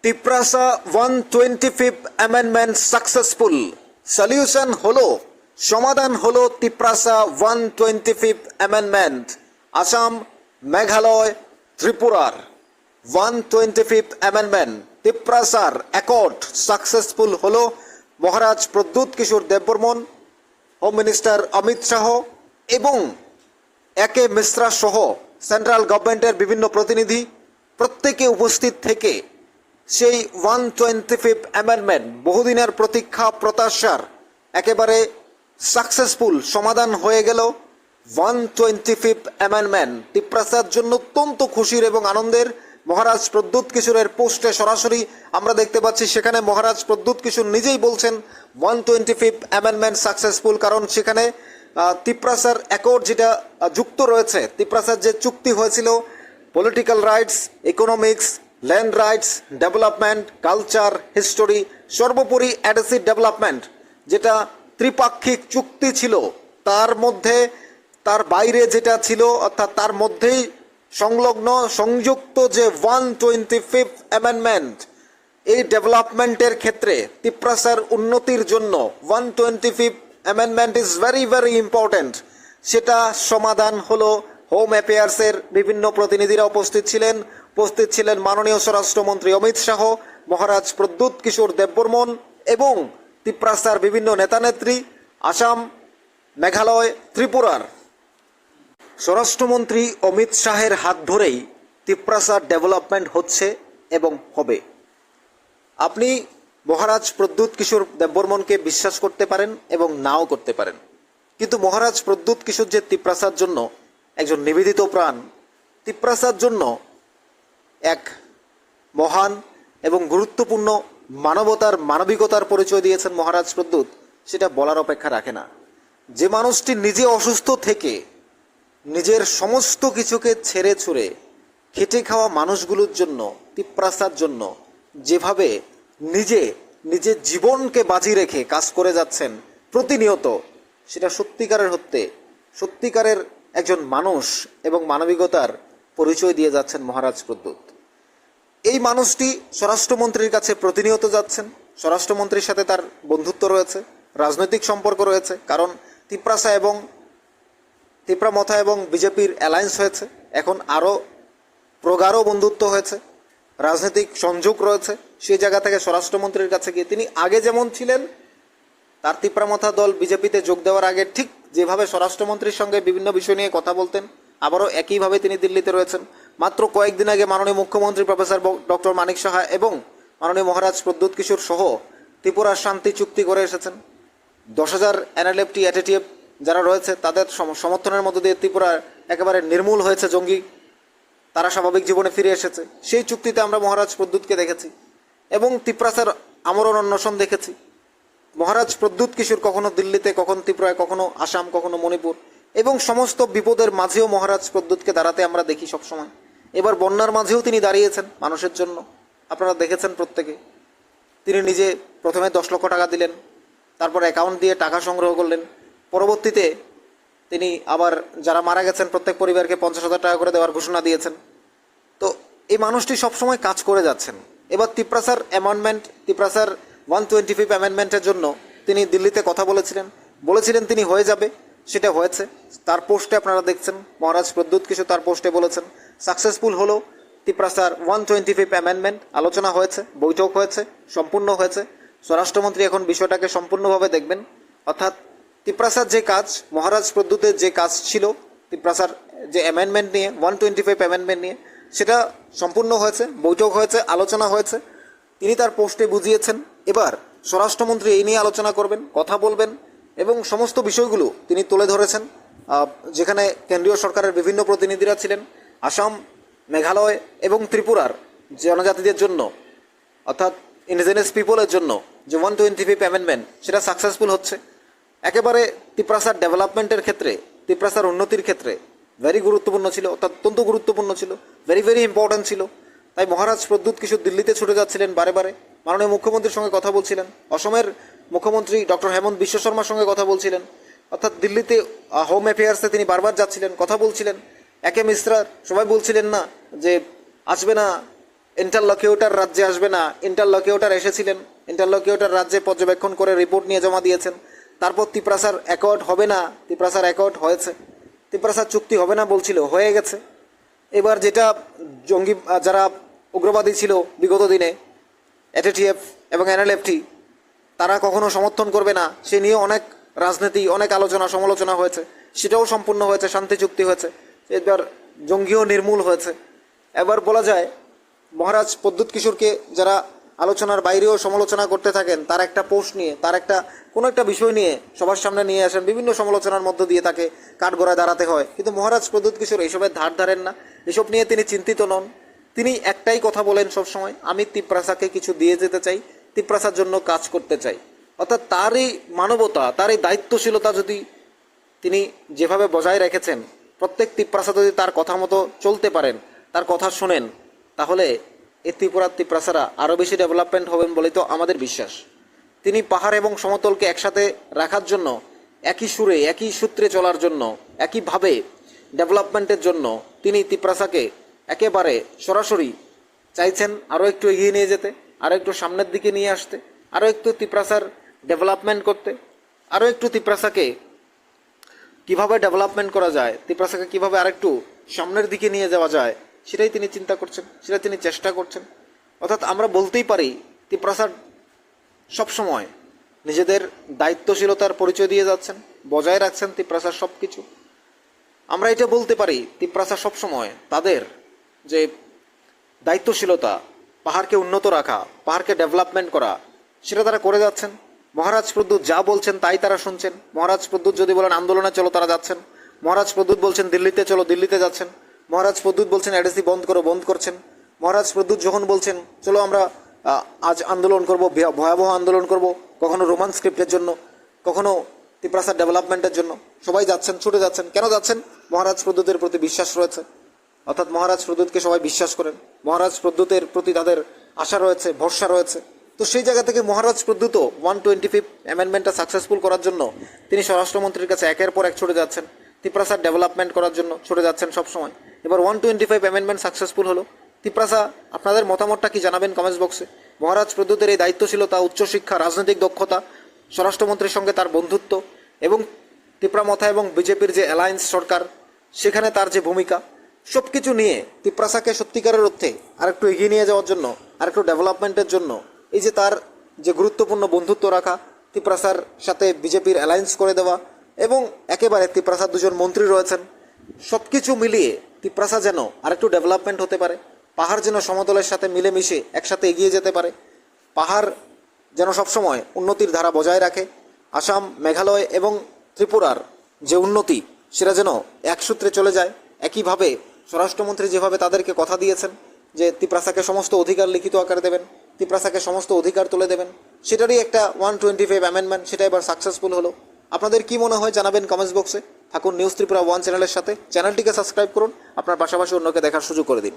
Tiprasa 125th amendment successful. Solution হলো, সমাধান হলো তিপ্রাসা 125th অ্যামেন্ডমেন্ট। আসাম, মেঘালয়, ত্রিপুরার 125th অ্যামেন্ডমেন্ট তিপ্রাসার অ্যাকর্ড সাকসেসফুল হলো। মহারাজ প্রদ্যুৎ কিশোর দেববর্মন, হোম মিনিস্টার অমিত শাহ এবং একে মিশ্রা সহ সেন্ট্রাল গভর্নমেন্টের বিভিন্ন প্রতিনিধি প্রত্যেকে উপস্থিত থেকে সেই 125th অ্যামেন্ডমেন্ট বহুদিনের প্রতীক্ষা প্রত্যাশার একেবারে সাকসেসফুল সমাধান হয়ে গেল। 125th অ্যামেন্ডমেন্ট তিপ্রাসার জন্য অত্যন্ত খুশির এবং আনন্দের। মহারাজ প্রদ্যুৎ কিশোরের পোস্টে সরাসরি আমরা দেখতে পাচ্ছি, সেখানে মহারাজ প্রদ্যুৎ কিশোর নিজেই বলছেন 125th অ্যামেন্ডমেন্ট সাকসেসফুল, কারণ সেখানে তিপ্রাসার অ্যাকর্ড যেটা যুক্ত রয়েছে, তিপ্রাসার যে চুক্তি হয়েছিল political rights, economics, land rights, development, culture, history, সর্বোপরি অ্যাডেসিভ ডেভেলপমেন্ট, যেটা ত্রিপাক্ষিক চুক্তি ছিল, তার মধ্যে তার বাইরে যেটা ছিল অর্থাৎ তার মধ্যেই সংলগ্ন সংযুক্ত যে 125th অ্যামেন্ডমেন্ট, এই ডেভেলপমেন্টের ক্ষেত্রে তিপ্রাসার উন্নতির জন্য 125th amendment is very very important. সেটা সমাধান হলো। হোম অ্যাফেয়ার্সের বিভিন্ন প্রতিনিধিরা উপস্থিত ছিলেন মাননীয় স্বরাষ্ট্রমন্ত্রী অমিত শাহ, মহারাজ প্রদ্যুৎ কিশোর দেববর্মন এবং তিপ্রাসার বিভিন্ন নেতানেত্রী, আসাম, মেঘালয়, ত্রিপুরার। স্বরাষ্ট্রমন্ত্রী অমিত শাহের হাত ধরেই তিপ্রাসার ডেভেলপমেন্ট হচ্ছে এবং হবে। আপনি মহারাজ প্রদ্যুৎ কিশোর দেববর্মনকে বিশ্বাস করতে পারেন এবং নাও করতে পারেন, কিন্তু মহারাজ প্রদ্যুৎ কিশোর যে তিপ্রাসার জন্য একজন নিবেদিত প্রাণ, তিপ্রাসার জন্য এক মহান এবং গুরুত্বপূর্ণ মানবিকতার পরিচয় দিয়েছেন মহারাজ প্রদ্যুৎ, সেটা বলার অপেক্ষা রাখে না। যে মানুষটি নিজে অসুস্থ থেকে নিজের সমস্ত কিছুকে ছেড়ে ছুড়ে খেটে খাওয়া মানুষগুলোর জন্য, তিপ্রাসার জন্য যেভাবে নিজের জীবনকে বাজি রেখে কাজ করে যাচ্ছেন প্রতিনিয়ত, সেটা সত্যিকারের একজন মানুষ এবং মানবিকতার পরিচয় দিয়ে যাচ্ছেন মহারাজ প্রদ্যুৎ। এই মানুষটি স্বরাষ্ট্রমন্ত্রীর কাছে প্রতিনিয়ত যাচ্ছেন। স্বরাষ্ট্রমন্ত্রীর সাথে তার বন্ধুত্ব রয়েছে, রাজনৈতিক সম্পর্ক রয়েছে, কারণ তিপ্রাসা এবং তিপ্রামথা এবং বিজেপির অ্যালায়েন্স হয়েছে, এখন আরও প্রগাঢ় বন্ধুত্ব হয়েছে, রাজনৈতিক সংযোগ রয়েছে। সেই জায়গা থেকে স্বরাষ্ট্রমন্ত্রীর কাছে গিয়ে তিনি আগে যেমন ছিলেন, তার তিপ্রামথা দল বিজেপিতে যোগ দেওয়ার আগে ঠিক যেভাবে স্বরাষ্ট্রমন্ত্রীর সঙ্গে বিভিন্ন বিষয় নিয়ে কথা বলতেন, আবারও একইভাবে তিনি দিল্লিতে রয়েছেন। মাত্র কয়েকদিন আগে মাননীয় মুখ্যমন্ত্রী প্রফেসর ডক্টর মানিক সাহা এবং মাননীয় মহারাজ প্রদ্যুৎ কিশোর সহ ত্রিপুরার শান্তি চুক্তি করে এসেছেন। 10,000 এনএলএফটি অ্যাটিটিএফ যারা রয়েছে তাদের সমর্থনের মধ্য দিয়ে ত্রিপুরা একেবারে নির্মূল হয়েছে জঙ্গি, তারা স্বাভাবিক জীবনে ফিরে এসেছে। সেই চুক্তিতে আমরা মহারাজ প্রদ্যুৎকে দেখেছি এবং তিপ্রাসার আমরণ অন্বেষণ দেখেছি। মহারাজ প্রদ্যুৎ কিশোর কখনো দিল্লিতে, কখনো ত্রিপুরায়, কখনো আসাম, কখনো মণিপুর, এবং সমস্ত বিপদের মাঝেও মহারাজ প্রদ্যুৎকে দাঁড়াতে আমরা দেখি সবসময়। এবার বন্যার মাঝেও তিনি দাঁড়িয়েছেন মানুষের জন্য, আপনারা দেখেছেন প্রত্যেকে। তিনি নিজে প্রথমে 10 লক্ষ টাকা দিলেন, তারপর অ্যাকাউন্ট দিয়ে টাকা সংগ্রহ করলেন, পরবর্তীতে তিনি আবার যারা মারা গেছেন প্রত্যেক পরিবারকে 50,000 টাকা করে দেওয়ার ঘোষণা দিয়েছেন। তো এই মানুষটি সবসময় কাজ করে যাচ্ছেন। এবার তিপ্রাসার 125th অ্যামেন্ডমেন্টের জন্য তিনি দিল্লিতে কথা বলেছিলেন তিনি হয়ে যাবে, সেটা হয়েছে। তার পোস্টে আপনারা দেখছেন মহারাজ প্রদ্যুৎ কিশোর তার পোস্টে বলেছেন সাকসেসফুল হলো তিপ্রাসার 125th অ্যামেন্ডমেন্ট। আলোচনা হয়েছে, বৈঠক হয়েছে, সম্পূর্ণ হয়েছে। স্বরাষ্ট্রমন্ত্রী এখন বিষয়টাকে সম্পূর্ণভাবে দেখবেন, অর্থাৎ তিপ্রাসার যে কাজ, মহারাজ প্রদ্যুতের যে কাজ ছিল তিপ্রাসার যে অ্যামেন্ডমেন্ট নিয়ে, 125th অ্যামেন্ডমেন্ট নিয়ে, সেটা সম্পূর্ণ হয়েছে, বৈঠক হয়েছে, আলোচনা হয়েছে। তিনি তার পোস্টে বুঝিয়েছেন। এবার স্বরাষ্ট্রমন্ত্রী এই নিয়ে আলোচনা করবেন, কথা বলবেন এবং সমস্ত বিষয়গুলো তিনি তুলে ধরেছেন। যেখানে কেন্দ্রীয় সরকারের বিভিন্ন প্রতিনিধিরা ছিলেন, আসাম, মেঘালয় এবং ত্রিপুরার জনজাতিদের জন্য অর্থাৎ ইন্ডিজিনাস পিপলের জন্য যে 125th অ্যামেন্ডমেন্ট, সেটা সাকসেসফুল হচ্ছে। একেবারে তিপ্রাসার ডেভেলপমেন্টের ক্ষেত্রে, তিপ্রাসার উন্নতির ক্ষেত্রে ভেরি গুরুত্বপূর্ণ ছিল, অর্থাৎ অত্যন্ত গুরুত্বপূর্ণ ছিল, ভেরি ভেরি ইম্পর্ট্যান্ট ছিল। তাই মহারাজ প্রদ্যুৎ কিশোর দিল্লিতে ছুটে যাচ্ছিলেন, বারে মাননীয় মুখ্যমন্ত্রীর সঙ্গে কথা বলছিলেন, অসমের মুখ্যমন্ত্রী ডক্টর হেমন্ত বিশ্ব শর্মার সঙ্গে কথা বলছিলেন, অর্থাৎ দিল্লিতে হোম অ্যাফেয়ার্সে তিনি বারবার যাচ্ছিলেন, কথা বলছিলেন। একে মিশ্রা সবাই বলছিলেন না যে আসবে না, ইন্টারলকিউটার রাজ্যে আসবে না, ইন্টারলকিউটার এসেছিলেন, ইন্টারলকিউটার রাজ্যে পর্যবেক্ষণ করে রিপোর্ট নিয়ে জমা দিয়েছেন। তারপর তিপ্রাসার অ্যাকর্ড হবে না, তিপ্রাসার অ্যাকর্ড হয়েছে। তিপ্রাসার চুক্তি হবে না বলছিল, হয়ে গেছে। এবার যেটা জঙ্গি যারা উগ্রবাদী ছিল বিগত দিনে, এটিটিএফ এবং এনএলএফটি, তারা কখনো সমর্থন করবে না, সে নিয়ে অনেক রাজনীতি, অনেক আলোচনা সমালোচনা হয়েছে, সেটাও সম্পূর্ণ হয়েছে, শান্তি চুক্তি হয়েছে। এবার জঙ্গিও নির্মূল হয়েছে। এবার বলা যায় মহারাজ প্রদ্যুৎ কিশোরকে যারা আলোচনার বাইরেও সমালোচনা করতে থাকেন, তার একটা পোস্ট নিয়ে, তার একটা কোনো একটা বিষয় নিয়ে সবার সামনে নিয়ে আসেন, বিভিন্ন সমালোচনার মধ্য দিয়ে তাকে কাঠগড়ায় দাঁড়াতে হয়। কিন্তু মহারাজ প্রদ্যুৎ কিশোর এইসবের ধার ধারেন না, এসব নিয়ে তিনি চিন্তিত নন। তিনি একটাই কথা বলেন সবসময়, আমি তিপ্রাসাকে কিছু দিয়ে যেতে চাই, তিপ্রাসার জন্য কাজ করতে চাই। অর্থাৎ তারই মানবতা, তারই দায়িত্বশীলতা যদি তিনি যেভাবে বজায় রেখেছেন, প্রত্যেক তিপ্রাসা যদি তার কথা মতো চলতে পারেন, তার কথা শোনেন, তাহলে এই ত্রিপুরার তিপ্রাসারা আরও বেশি ডেভেলপমেন্ট হবেন বলেই তো আমাদের বিশ্বাস। তিনি পাহাড় এবং সমতলকে একসাথে রাখার জন্য, একই সুরে একই সূত্রে চলার জন্য, একইভাবে ডেভেলপমেন্টের জন্য তিনি তিপ্রাসাকে একেবারে সরাসরি চাইছেন আরও একটু এগিয়ে নিয়ে যেতে, আরও একটু সামনের দিকে নিয়ে আসতে, আরও একটু তিপ্রাসার ডেভেলপমেন্ট করতে, আরও একটু তিপ্রাসাকে কিভাবে ডেভেলপমেন্ট করা যায়, তিপ্রাসাকে কিভাবে আরেকটু সামনের দিকে নিয়ে যাওয়া যায়, সেটাই তিনি চিন্তা করছেন, সেটা তিনি চেষ্টা করছেন। অর্থাৎ আমরা বলতেই পারি তিপ্রাসার সবসময় নিজেদের দায়িত্বশীলতার পরিচয় দিয়ে যাচ্ছেন, বজায় রাখছেন তিপ্রাসার সব কিছু। আমরা এটা বলতে পারি তিপ্রাসা সবসময় তাদের যে দায়িত্বশীলতা, পাহাড়কে উন্নত রাখা, পাহাড়কে ডেভেলপমেন্ট করা, সেটা তারা করে যাচ্ছেন। মহারাজ প্রদ্যুৎ যা বলছেন তাই তারা শুনছেন। মহারাজ প্রদ্যুৎ যদি বলেন আন্দোলনে চলো, তারা যাচ্ছেন। মহারাজ প্রদ্যুৎ বলছেন দিল্লিতে চলো, দিল্লিতে যাচ্ছেন। মহারাজ প্রদ্যুৎ বলছেন এডিসি বন্ধ করো, বন্ধ করছেন। মহারাজ প্রদ্যুৎ যখন বলছেন চলো আমরা আজ আন্দোলন করব, ভয়াবহ আন্দোলন করব, কখনো রোমান স্ক্রিপ্টের জন্য, কখনো তিপ্রাসার ডেভেলপমেন্টের জন্য, সবাই যাচ্ছেন, ছুটে যাচ্ছেন। কেন যাচ্ছেন? মহারাজ প্রদ্যুতের প্রতি বিশ্বাস রয়েছে। অর্থাৎ মহারাজ প্রদ্যুৎকে সবাই বিশ্বাস করেন, মহারাজ প্রদ্যুতের প্রতি তাদের আশা রয়েছে, ভরসা রয়েছে। তো সেই জায়গা থেকে মহারাজ প্রদ্যুৎও 125 অ্যামেন্ডমেন্টটা সাকসেসফুল করার জন্য তিনি স্বরাষ্ট্রমন্ত্রীর কাছে একের পর এক ছুটে যাচ্ছেন, তিপ্রাসার ডেভেলপমেন্ট করার জন্য ছুটে যাচ্ছেন সবসময়। এবার 125 অ্যামেন্ডমেন্ট সাকসেসফুল হলো। তিপ্রাসা আপনাদের মতামতটা কি জানাবেন কমেন্টস বক্সে। মহারাজ প্রদ্যুতের এই দায়িত্বশীলতা, উচ্চশিক্ষা, রাজনৈতিক দক্ষতা, স্বরাষ্ট্রমন্ত্রীর সঙ্গে তার বন্ধুত্ব এবং তিপ্রামথা এবং বিজেপির যে অ্যালায়েন্স সরকার, সেখানে তার যে ভূমিকা, সব কিছু নিয়ে তিপ্রাসাকে সত্যিকারের অর্থে আরেকটু এগিয়ে নিয়ে যাওয়ার জন্য, আরেকটু ডেভেলপমেন্টের জন্য, এই যে তার যে গুরুত্বপূর্ণ বন্ধুত্ব রাখা, তিপ্রাসার সাথে বিজেপির অ্যালায়েন্স করে দেওয়া, এবং একেবারে তিপ্রাসার দুজন মন্ত্রী রয়েছেন, সব কিছু মিলিয়ে তিপ্রাসা যেন আরেকটু ডেভেলপমেন্ট হতে পারে, পাহাড় যেন সমতলের সাথে মিলেমিশে একসাথে এগিয়ে যেতে পারে, পাহাড় যেন সবসময় উন্নতির ধারা বজায় রাখে, আসাম, মেঘালয় এবং ত্রিপুরার যে উন্নতি, সেটা যেন এক সূত্রে চলে যায়। একইভাবে স্বরাষ্ট্রমন্ত্রী যেভাবে তাদেরকে কথা দিয়েছেন যে তিপ্রাসাকে সমস্ত অধিকার লিখিত আকারে দেবেন, তিপ্রাসাকে সমস্ত অধিকার তুলে দেবেন, সেটারই একটা 125 অ্যামেন্ডমেন্ট, সেটা এবার সাকসেসফুল হলো। আপনাদের কি মনে হয় জানাবেন কমেন্টস বক্সে। থাকুন নিউজ ত্রিপুরা 1 চ্যানেলের সাথে, চ্যানেলটিকে সাবস্ক্রাইব করুন, আপনার পাশাপাশি অন্যকে দেখার সুযোগ করে দিন।